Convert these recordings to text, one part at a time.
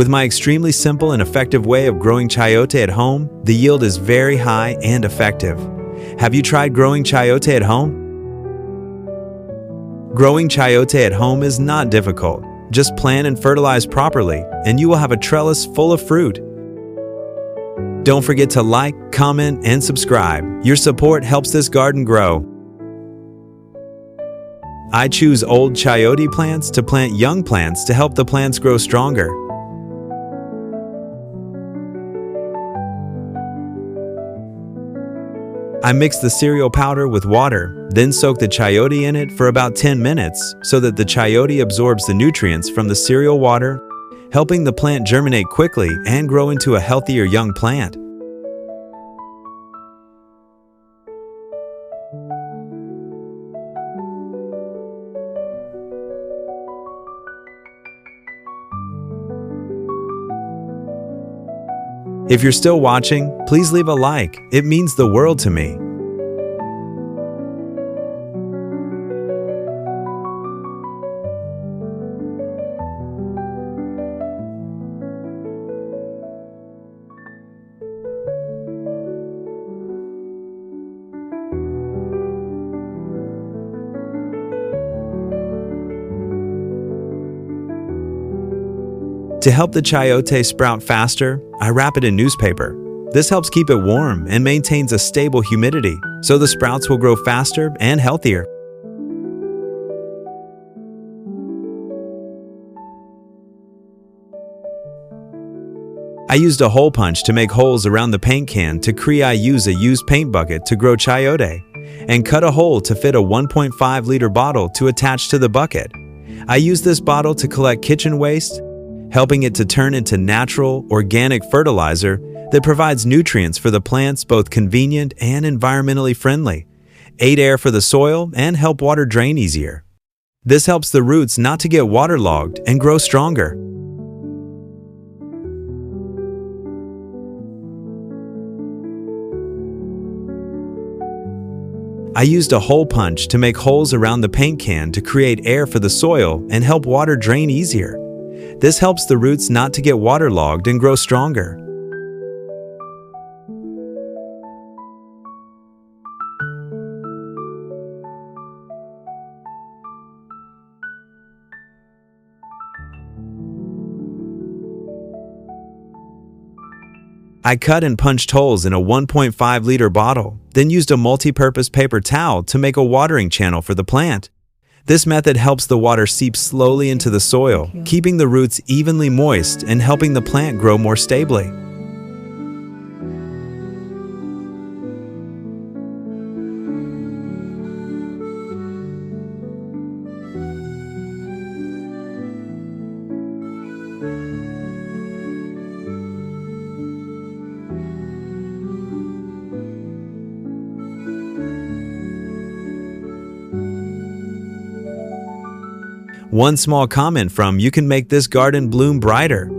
With my extremely simple and effective way of growing chayote at home, the yield is very high and effective. Have you tried growing chayote at home? Growing chayote at home is not difficult. Just plant and fertilize properly, and you will have a trellis full of fruit. Don't forget to like, comment, and subscribe. Your support helps this garden grow. I choose old chayote plants to plant young plants to help the plants grow stronger. I mix the cereal powder with water, then soak the chayote in it for about 10 minutes so that the chayote absorbs the nutrients from the cereal water, helping the plant germinate quickly and grow into a healthier young plant. If you're still watching, please leave a like. It means the world to me. To help the chayote sprout faster, I wrap it in newspaper. This helps keep it warm and maintains a stable humidity, so the sprouts will grow faster and healthier. I used a hole punch to make holes around the paint can I use a used paint bucket to grow chayote, and cut a hole to fit a 1.5-liter bottle to attach to the bucket. I use this bottle to collect kitchen waste, helping it to turn into natural, organic fertilizer that provides nutrients for the plants, both convenient and environmentally friendly, aid air for the soil, and help water drain easier. This helps the roots not to get waterlogged and grow stronger. I used a hole punch to make holes around the paint can to create air for the soil and help water drain easier. This helps the roots not to get waterlogged and grow stronger. I cut and punched holes in a 1.5-liter bottle, then used a multi-purpose paper towel to make a watering channel for the plant. This method helps the water seep slowly into the soil, keeping the roots evenly moist and helping the plant grow more stably. One small comment from you can make this garden bloom brighter.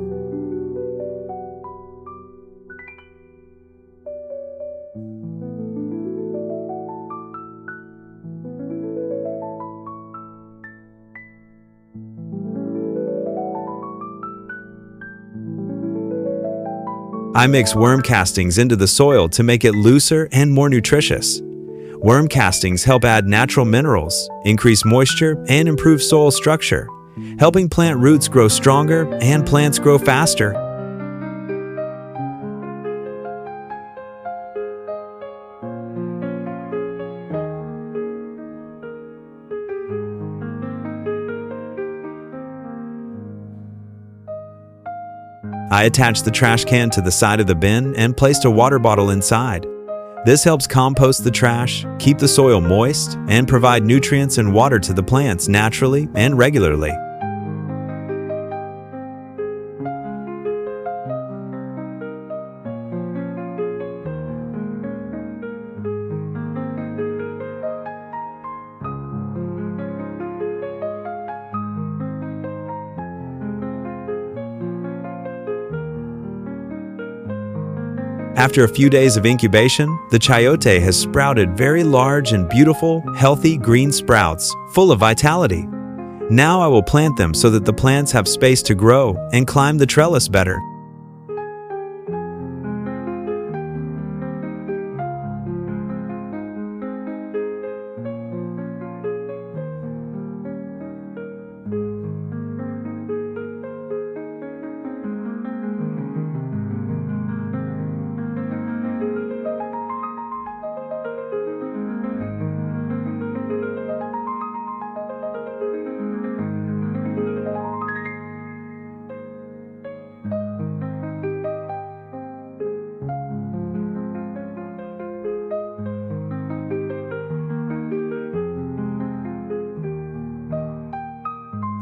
I mix worm castings into the soil to make it looser and more nutritious. Worm castings help add natural minerals, increase moisture, and improve soil structure, helping plant roots grow stronger and plants grow faster. I attached the trash can to the side of the bin and placed a water bottle inside. This helps compost the trash, keep the soil moist, and provide nutrients and water to the plants naturally and regularly. After a few days of incubation, the chayote has sprouted very large and beautiful, healthy green sprouts full of vitality. Now I will plant them so that the plants have space to grow and climb the trellis better.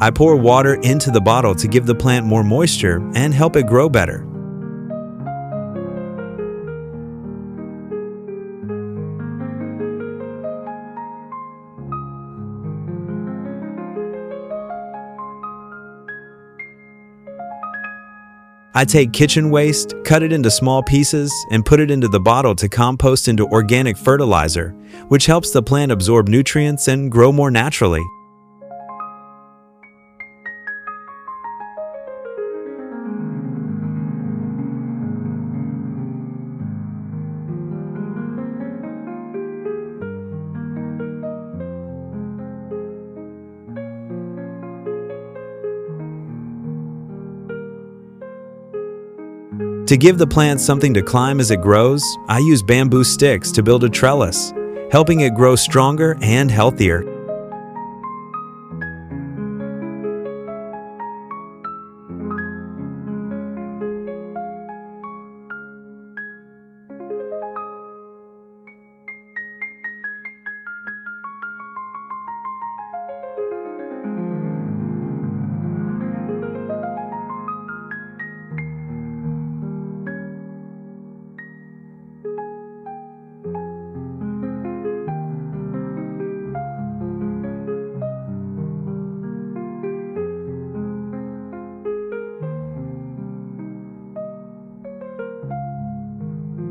I pour water into the bottle to give the plant more moisture and help it grow better. I take kitchen waste, cut it into small pieces, and put it into the bottle to compost into organic fertilizer, which helps the plant absorb nutrients and grow more naturally. To give the plant something to climb as it grows, I use bamboo sticks to build a trellis, helping it grow stronger and healthier.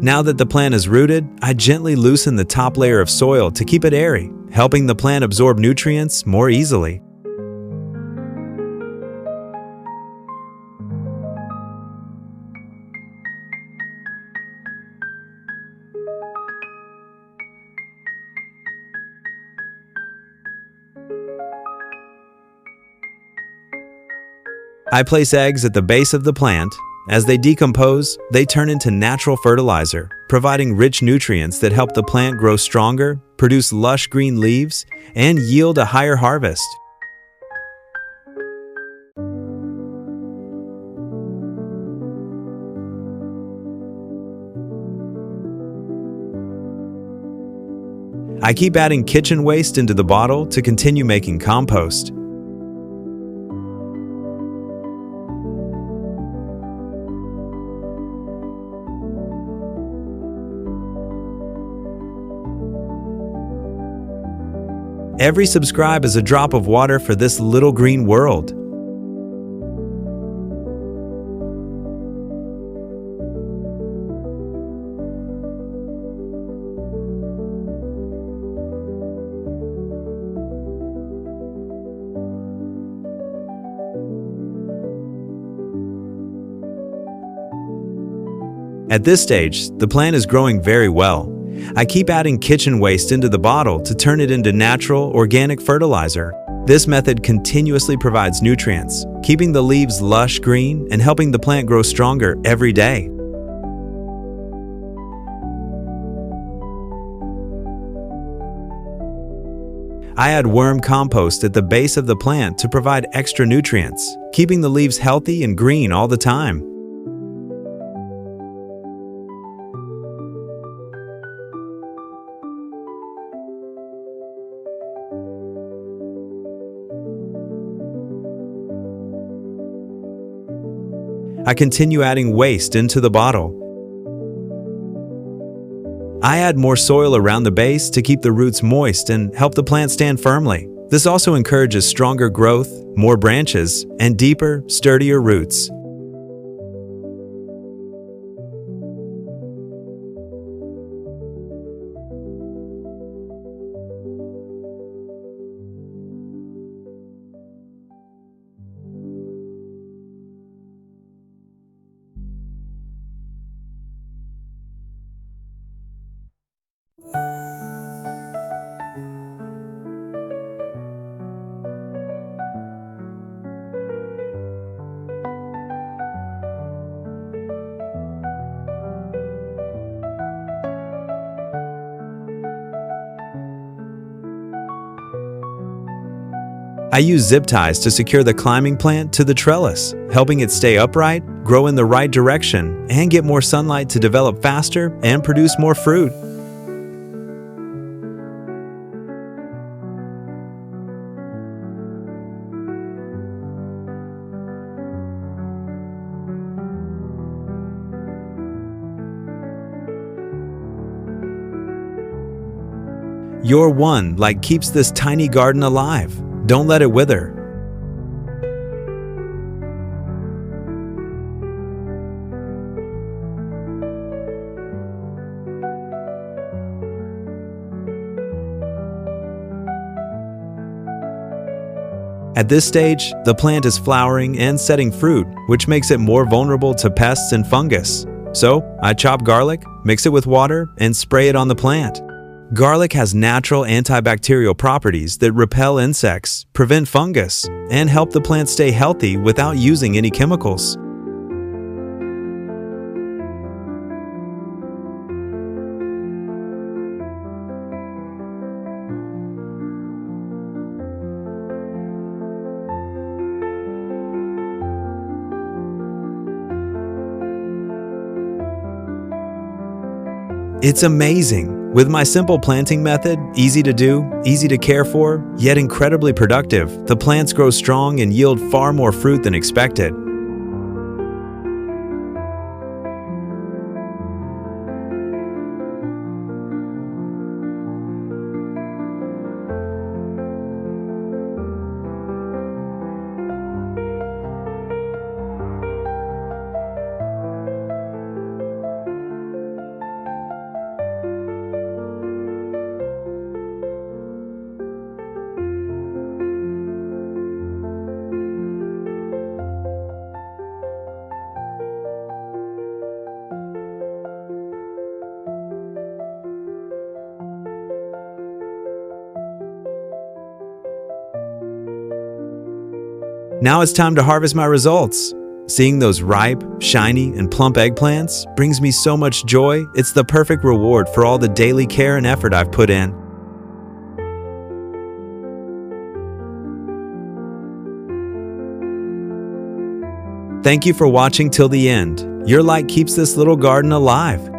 Now that the plant is rooted, I gently loosen the top layer of soil to keep it airy, helping the plant absorb nutrients more easily. I place eggs at the base of the plant. As they decompose, they turn into natural fertilizer, providing rich nutrients that help the plant grow stronger, produce lush green leaves, and yield a higher harvest. I keep adding kitchen waste into the bottle to continue making compost. Every subscribe is a drop of water for this little green world. At this stage, the plant is growing very well. I keep adding kitchen waste into the bottle to turn it into natural, organic fertilizer. This method continuously provides nutrients, keeping the leaves lush green and helping the plant grow stronger every day. I add worm compost at the base of the plant to provide extra nutrients, keeping the leaves healthy and green all the time. I continue adding waste into the bottle. I add more soil around the base to keep the roots moist and help the plant stand firmly. This also encourages stronger growth, more branches, and deeper, sturdier roots. I use zip ties to secure the climbing plant to the trellis, helping it stay upright, grow in the right direction, and get more sunlight to develop faster and produce more fruit. Your one like keeps this tiny garden alive. Don't let it wither. At this stage, the plant is flowering and setting fruit, which makes it more vulnerable to pests and fungus. So, I chop garlic, mix it with water, and spray it on the plant. Garlic has natural antibacterial properties that repel insects, prevent fungus, and help the plant stay healthy without using any chemicals. It's amazing! With my simple planting method, easy to do, easy to care for, yet incredibly productive, the plants grow strong and yield far more fruit than expected. Now it's time to harvest my results. Seeing those ripe, shiny, and plump eggplants brings me so much joy. It's the perfect reward for all the daily care and effort I've put in. Thank you for watching till the end. Your light keeps this little garden alive.